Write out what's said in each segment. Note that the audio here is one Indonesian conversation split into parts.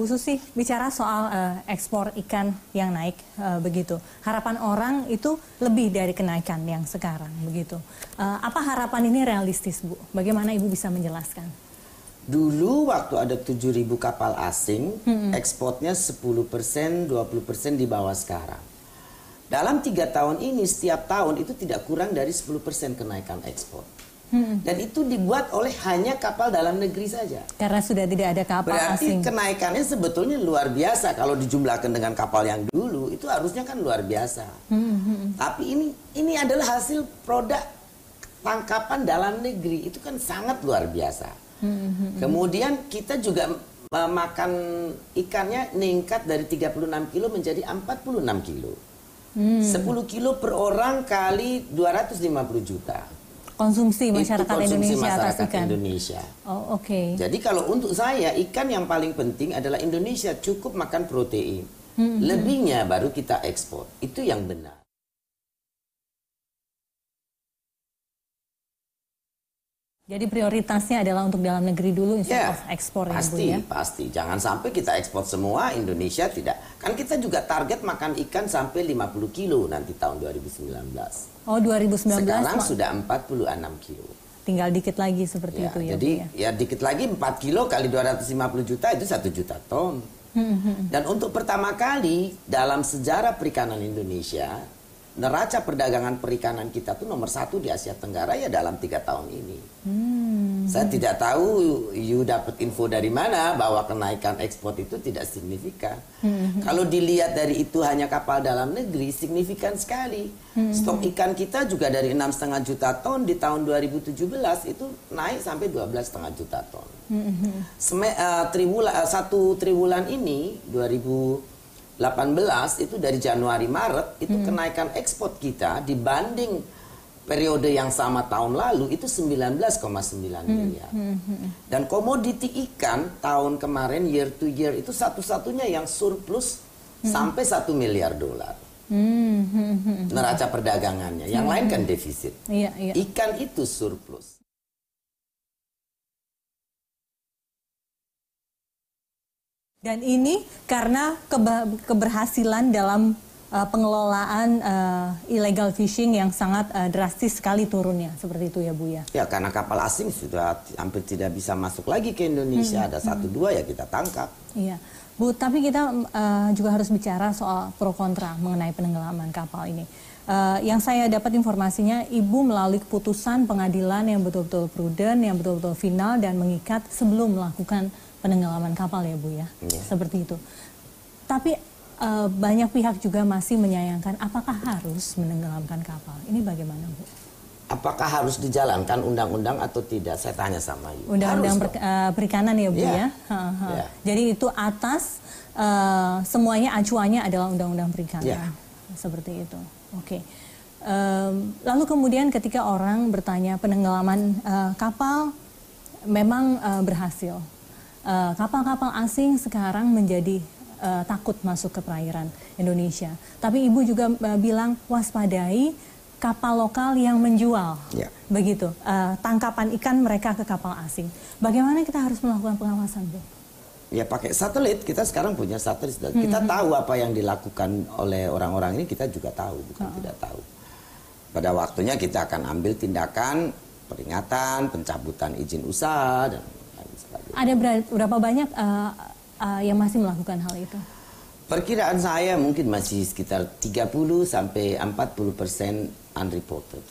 Bu Susi, bicara soal ekspor ikan yang naik begitu, harapan orang itu lebih dari kenaikan yang sekarang begitu. Apa harapan ini realistis, Bu? Bagaimana Ibu bisa menjelaskan? Dulu waktu ada 7.000 kapal asing, ekspornya 10%, 20% di bawah sekarang. Dalam 3 tahun ini, setiap tahun itu tidak kurang dari 10% kenaikan ekspor. Dan itu dibuat oleh hanya kapal dalam negeri saja. Karena sudah tidak ada kapal asing. Berarti kenaikannya sebetulnya luar biasa. Kalau dijumlahkan dengan kapal yang dulu, itu harusnya kan luar biasa. Tapi ini adalah hasil produk tangkapan dalam negeri. Itu kan sangat luar biasa. Kemudian kita juga makan ikannya meningkat dari 36 kilo menjadi 46 kilo. 10 kilo per orang kali 250 juta. Konsumsi masyarakat konsumsi Indonesia masyarakat atas ikan. Indonesia. Oh, oke. Jadi kalau untuk saya ikan yang paling penting adalah Indonesia cukup makan protein. Lebihnya baru kita ekspor. Itu yang benar. Jadi prioritasnya adalah untuk dalam negeri dulu instead of ekspor ya, Bu ya? Pasti. Jangan sampai kita ekspor semua, Indonesia tidak. Kan kita juga target makan ikan sampai 50 kilo nanti tahun 2019. Oh, 2019 sekarang sudah 46 kilo. Tinggal dikit lagi seperti itu ya. Jadi Bu, ya dikit lagi 4 kilo kali 250 juta itu 1 juta ton. Dan untuk pertama kali dalam sejarah perikanan Indonesia, neraca perdagangan perikanan kita tuh nomor 1 di Asia Tenggara ya dalam 3 tahun ini. Saya tidak tahu you dapat info dari mana bahwa kenaikan ekspor itu tidak signifikan. Kalau dilihat dari itu hanya kapal dalam negeri, signifikan sekali. Stok ikan kita juga dari 6,5 juta ton di tahun 2017 itu naik sampai 12,5 juta ton. Satu triwulan ini 2018 itu dari Januari Maret itu kenaikan ekspor kita dibanding periode yang sama tahun lalu itu 19,9 miliar. Dan komoditi ikan tahun kemarin year to year itu satu-satunya yang surplus sampai 1 miliar dolar. Neraca perdagangannya. Yang lain kan defisit. Ikan itu surplus. Dan ini karena keberhasilan dalam pengelolaan illegal fishing yang sangat drastis sekali turunnya, seperti itu ya Bu ya? Ya, karena kapal asing sudah hampir tidak bisa masuk lagi ke Indonesia, ada 1-2 ya kita tangkap. Iya, Bu, tapi kita juga harus bicara soal pro kontra mengenai penenggelaman kapal ini. Yang saya dapat informasinya, Ibu melalui keputusan pengadilan yang betul-betul prudent, yang betul-betul final dan mengikat sebelum melakukan penenggelaman kapal ya Bu ya? Seperti itu. Tapi banyak pihak juga masih menyayangkan apakah harus menenggelamkan kapal. Ini bagaimana Bu? Apakah harus dijalankan undang-undang atau tidak? Saya tanya sama Ibu. Undang-undang perikanan ya Bu ya? Jadi itu atas semuanya acuannya adalah undang-undang perikanan. Seperti itu. Oke. Lalu kemudian ketika orang bertanya penenggelaman kapal memang berhasil. Kapal-kapal asing sekarang menjadi takut masuk ke perairan Indonesia. Tapi Ibu juga bilang waspadai kapal lokal yang menjual, begitu tangkapan ikan mereka ke kapal asing. Bagaimana kita harus melakukan pengawasan, Bu? Ya pakai satelit. Kita sekarang punya satelit. Kita tahu apa yang dilakukan oleh orang-orang ini. Kita juga tahu, bukan tidak tahu. Pada waktunya kita akan ambil tindakan peringatan, pencabutan izin usaha dan lain sebagainya. Ada berapa banyak yang masih melakukan hal itu? Perkiraan saya mungkin masih sekitar 30 sampai 40% unreported.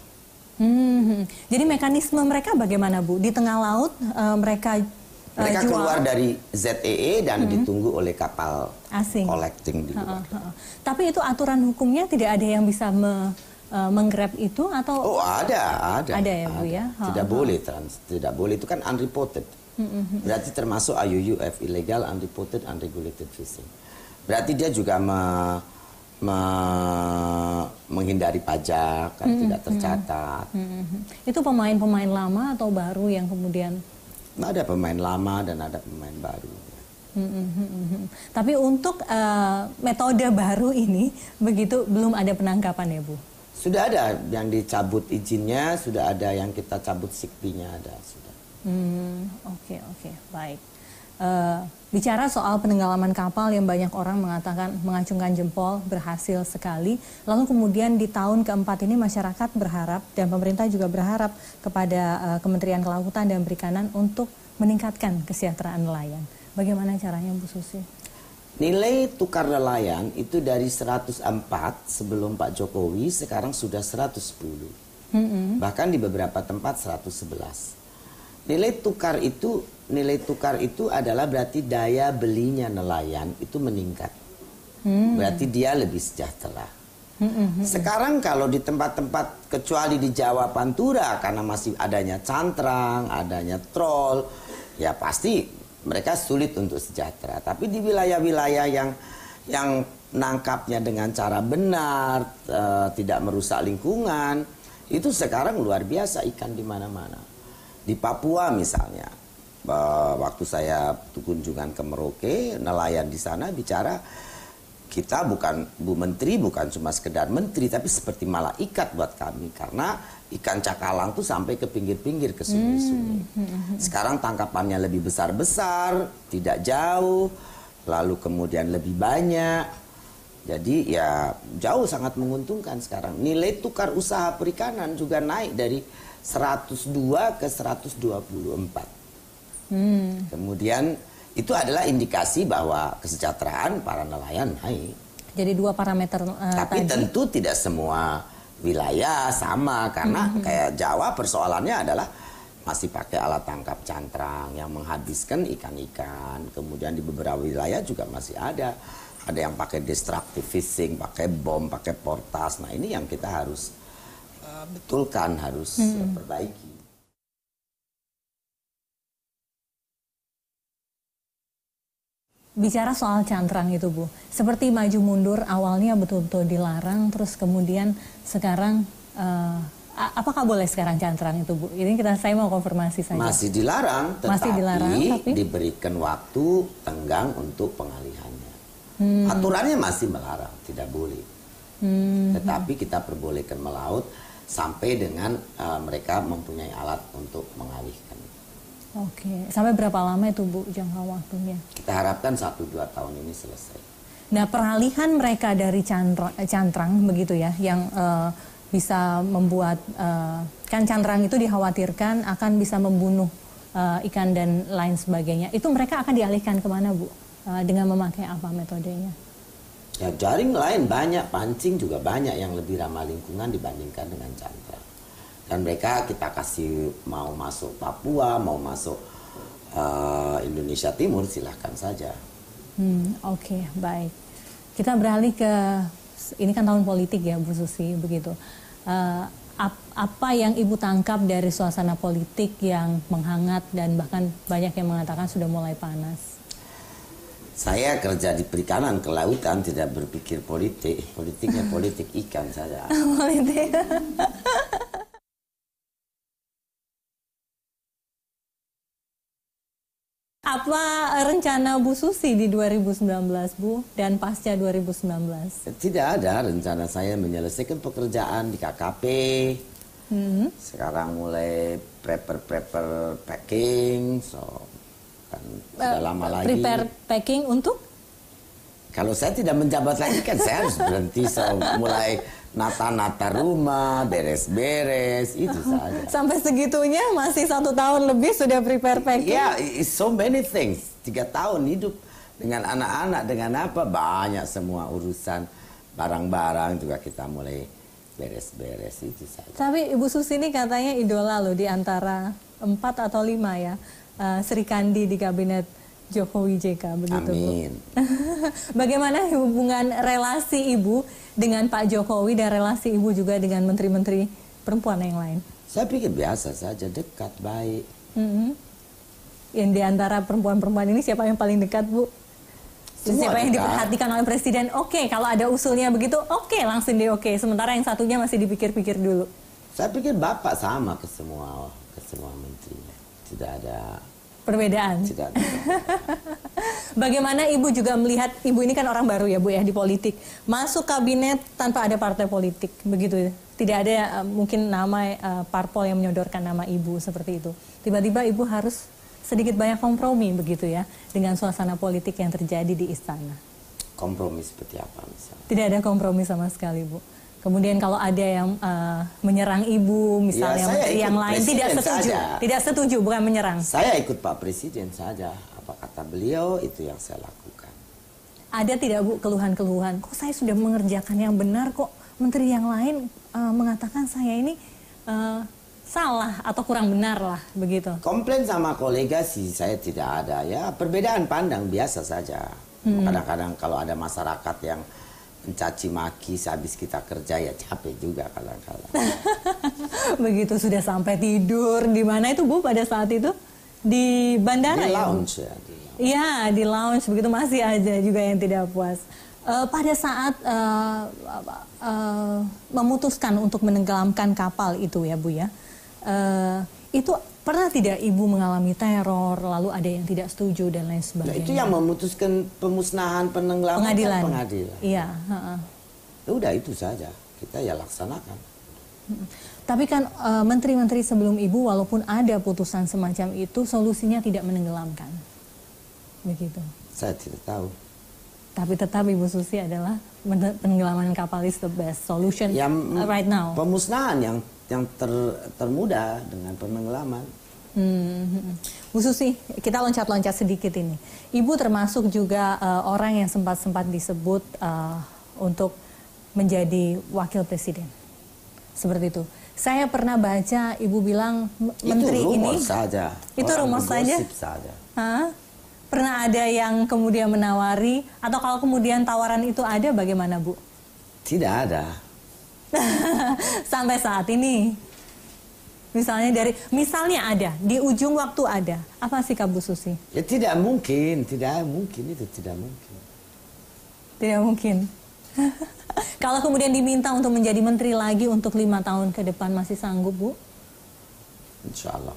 Jadi mekanisme mereka bagaimana Bu? Di tengah laut mereka jual. Keluar dari ZEE dan ditunggu oleh kapal asing collecting di luar. Tapi itu aturan hukumnya tidak ada yang bisa menggrab itu atau? Oh ada. Ada ya Bu ya? Tidak boleh tidak boleh, itu kan unreported. Berarti termasuk IUUF, illegal, unreported, unregulated fishing. Berarti dia juga menghindari pajak, kan tidak tercatat. Itu pemain-pemain lama atau baru yang kemudian? Ada pemain lama dan ada pemain baru. Tapi untuk metode baru ini, begitu belum ada penangkapan ya Bu? Sudah ada yang dicabut izinnya, sudah ada yang kita cabut sikpinya ada. Sudah. Oke, baik. bicara soal penenggelaman kapal yang banyak orang mengatakan mengacungkan jempol berhasil sekali. Lalu kemudian di tahun keempat ini masyarakat berharap dan pemerintah juga berharap kepada Kementerian Kelautan dan Perikanan untuk meningkatkan kesejahteraan nelayan. Bagaimana caranya, Bu Susi? Nilai tukar nelayan itu dari 104 sebelum Pak Jokowi sekarang sudah 110. Bahkan di beberapa tempat 111. Nilai tukar itu adalah berarti daya belinya nelayan itu meningkat. Berarti dia lebih sejahtera. Sekarang kalau di tempat-tempat kecuali di Jawa Pantura karena masih adanya cantrang, adanya troll, ya pasti mereka sulit untuk sejahtera. Tapi di wilayah-wilayah yang nangkapnya dengan cara benar, tidak merusak lingkungan, itu sekarang luar biasa ikan di mana-mana. Di Papua misalnya, waktu saya kunjungan ke Merauke, nelayan di sana bicara, kita bukan, Bu Menteri bukan cuma sekedar menteri, tapi seperti malaikat buat kami. Karena ikan cakalang tuh sampai ke pinggir-pinggir, ke sungai-sungai. Sekarang tangkapannya lebih besar-besar, tidak jauh, lalu kemudian lebih banyak. Jadi ya jauh sangat menguntungkan sekarang. Nilai tukar usaha perikanan juga naik dari 102 ke 124. Kemudian itu adalah indikasi bahwa kesejahteraan para nelayan naik. Jadi dua parameter tapi tadi tentu tidak semua wilayah sama karena kayak Jawa persoalannya adalah masih pakai alat tangkap cantrang yang menghabiskan ikan-ikan. Kemudian di beberapa wilayah juga masih ada yang pakai destructive fishing, pakai bom, pakai portas. Nah ini yang kita harus betulkan, harus perbaiki. Bicara soal cantrang itu, Bu, seperti maju mundur awalnya betul-betul dilarang, terus kemudian sekarang apakah boleh sekarang cantrang itu, Bu? Ini saya mau konfirmasi saja. Masih dilarang, tapi diberikan waktu tenggang untuk pengalihannya. Aturannya masih melarang, tidak boleh. Tetapi kita perbolehkan melaut sampai dengan mereka mempunyai alat untuk mengalihkan. Oke, sampai berapa lama itu, Bu, jangka waktunya? Kita harapkan 1-2 tahun ini selesai. Nah, peralihan mereka dari cantrang begitu ya, yang bisa membuat kan cantrang itu dikhawatirkan akan bisa membunuh ikan dan lain sebagainya. Itu mereka akan dialihkan kemana, Bu? Dengan memakai apa metodenya? Ya jaring lain banyak, pancing juga banyak yang lebih ramah lingkungan dibandingkan dengan cantrang. Dan mereka kita kasih mau masuk Papua, mau masuk Indonesia Timur, silahkan saja. Oke, baik. Kita beralih ke, ini kan tahun politik ya Bu Susi, begitu. Apa yang Ibu tangkap dari suasana politik yang menghangat dan bahkan banyak yang mengatakan sudah mulai panas? Saya kerja di perikanan, kelautan, tidak berpikir politik. Politiknya politik ikan saja. Politik. Apa rencana Bu Susi di 2019, Bu, dan pasca 2019? Tidak ada rencana saya menyelesaikan pekerjaan di KKP. Sekarang mulai prepare packing, kan sudah lama lagi. Prepare packing untuk? Kalau saya tidak menjabat lagi kan saya harus berhenti, mulai nata-nata rumah, beres-beres, itu saja. Sampai segitunya masih 1 tahun lebih sudah prepare packing? Ya, so many things. 3 tahun hidup dengan anak-anak, dengan apa, banyak semua urusan, barang-barang juga kita mulai beres-beres, itu saja. Tapi Ibu Susi ini katanya idola loh di antara 4 atau 5 ya. Sri Kandi di kabinet Jokowi JK, begitu, Amin. Bu. Bagaimana hubungan relasi Ibu dengan Pak Jokowi dan relasi Ibu juga dengan menteri-menteri perempuan yang lain? Saya pikir biasa saja, dekat, baik. Yang di antara perempuan-perempuan ini siapa yang paling dekat, Bu? Siapa yang diperhatikan oleh Presiden? Oke, kalau ada usulnya begitu, oke, langsung oke. Sementara yang satunya masih dipikir-pikir dulu. Saya pikir Bapak sama ke semua menteri. Tidak ada perbedaan. Tidak ada. Bagaimana Ibu juga melihat, Ibu ini kan orang baru ya Bu ya di politik, masuk kabinet tanpa ada partai politik, begitu ya? Tidak ada mungkin nama parpol yang menyodorkan nama Ibu seperti itu. Tiba-tiba Ibu harus sedikit banyak kompromi begitu ya dengan suasana politik yang terjadi di istana. Kompromi seperti apa misalnya? Tidak ada kompromi sama sekali, Bu. Kemudian kalau ada yang menyerang Ibu, misalnya yang lain tidak setuju, tidak setuju, bukan menyerang. Saya ikut Pak Presiden saja. Apa kata beliau itu yang saya lakukan. Ada tidak, Bu, keluhan-keluhan? Kok saya sudah mengerjakan yang benar, kok menteri yang lain mengatakan saya ini salah atau kurang benar lah begitu. Komplain sama kolega sih saya tidak ada ya, perbedaan pandang biasa saja. Kadang-kadang kalau ada masyarakat yang mencaci maki sehabis kita kerja ya capek juga kadang-kadang. Begitu sudah sampai tidur di mana itu, Bu, pada saat itu? Di bandara di ya? Lounge ya. Iya, di lounge begitu masih aja juga yang tidak puas. Pada saat memutuskan untuk menenggelamkan kapal itu ya, Bu ya. Itu pernah tidak Ibu mengalami teror, lalu ada yang tidak setuju dan lain sebagainya? Nah, itu yang memutuskan pemusnahan penenggelaman pengadilan. Pengadilan. Iya. Udah itu saja, kita ya laksanakan. Tapi kan menteri-menteri sebelum Ibu walaupun ada putusan semacam itu, solusinya tidak menenggelamkan. Begitu. Saya tidak tahu. Tapi tetap Ibu Susi adalah penenggelaman kapal is the best solution right now. Pemusnahan yang termudah dengan penenggelaman. Bu Susi, kita loncat-loncat sedikit ini. Ibu termasuk juga orang yang sempat disebut untuk menjadi wakil presiden. Seperti itu. Saya pernah baca Ibu bilang menteri itu rumor ini. Saja. Itu rumor saja. Hah? Pernah ada yang kemudian menawari, atau kalau kemudian tawaran itu ada, bagaimana, Bu? Tidak ada. Sampai saat ini, misalnya ada, di ujung waktu ada. Apa sih, Kak Bu Susi? Ya tidak mungkin itu tidak mungkin. Tidak mungkin. Kalau kemudian diminta untuk menjadi menteri lagi untuk 5 tahun ke depan, masih sanggup, Bu? Insya Allah.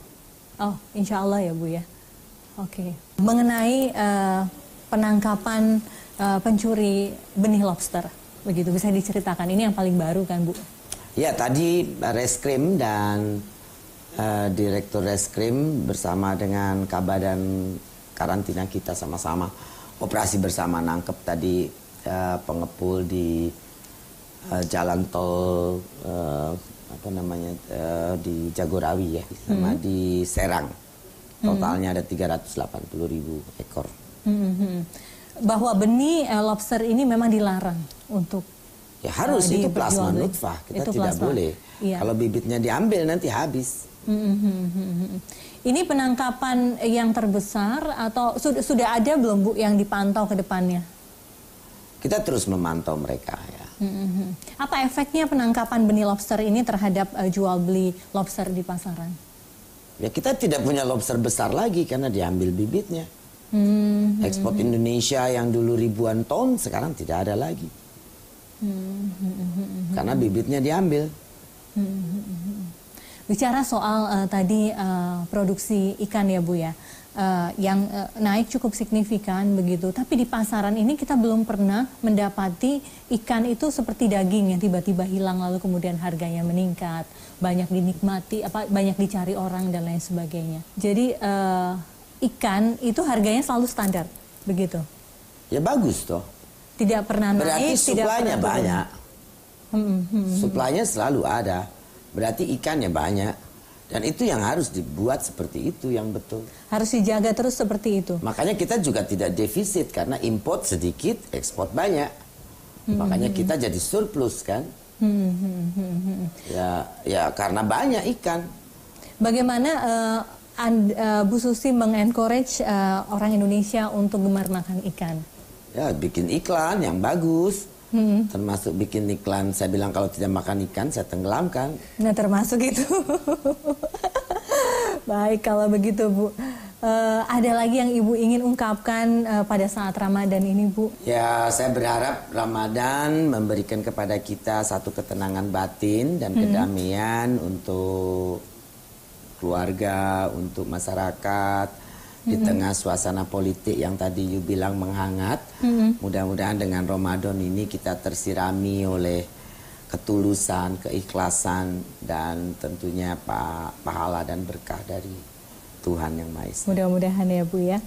Oh, insya Allah ya, Bu ya. Oke. Mengenai penangkapan pencuri benih lobster, begitu bisa diceritakan. Ini yang paling baru kan, Bu? Ya, tadi Reskrim dan Direktur Reskrim bersama dengan Kabadan Karantina kita sama-sama operasi bersama nangkep tadi pengepul di jalan tol di Jagorawi ya, sama di Serang. Totalnya ada 380.000 ekor. Bahwa benih lobster ini memang dilarang untuk ya harus itu plasma nutfah, kita itu tidak boleh. Iya. Kalau bibitnya diambil nanti habis. Ini penangkapan yang terbesar atau sudah ada belum, Bu, yang dipantau ke depannya? Kita terus memantau mereka ya. Apa efeknya penangkapan benih lobster ini terhadap jual beli lobster di pasaran? Ya kita tidak punya lobster besar lagi karena diambil bibitnya. Ekspor Indonesia yang dulu ribuan ton sekarang tidak ada lagi. Karena bibitnya diambil. Bicara soal tadi produksi ikan ya, Bu ya. Yang naik cukup signifikan begitu, tapi di pasaran ini kita belum pernah mendapati ikan itu seperti daging yang tiba-tiba hilang lalu kemudian harganya meningkat, banyak dinikmati, banyak dicari orang dan lain sebagainya. Jadi ikan itu harganya selalu standar, begitu? Ya bagus toh. Tidak pernah naik, berarti suplainya banyak. Suplainya selalu ada, berarti ikannya banyak. Dan itu yang harus dibuat seperti itu yang betul. Harus dijaga terus seperti itu. Makanya kita juga tidak defisit karena import sedikit, ekspor banyak. Makanya kita jadi surplus kan. Ya karena banyak ikan. Bagaimana Bu Susi mengencourage orang Indonesia untuk gemar makan ikan? Ya bikin iklan yang bagus. Termasuk bikin iklan, saya bilang kalau tidak makan ikan saya tenggelamkan. Nah termasuk itu. Baik kalau begitu, Bu. Ada lagi yang Ibu ingin ungkapkan pada saat Ramadan ini, Bu? Ya saya berharap Ramadan memberikan kepada kita satu ketenangan batin dan kedamaian untuk keluarga, untuk masyarakat. Di tengah suasana politik yang tadi you bilang menghangat, mudah-mudahan dengan Ramadan ini kita tersirami oleh ketulusan, keikhlasan, dan tentunya pahala dan berkah dari Tuhan Yang Maha Esa. Mudah-mudahan ya Bu ya.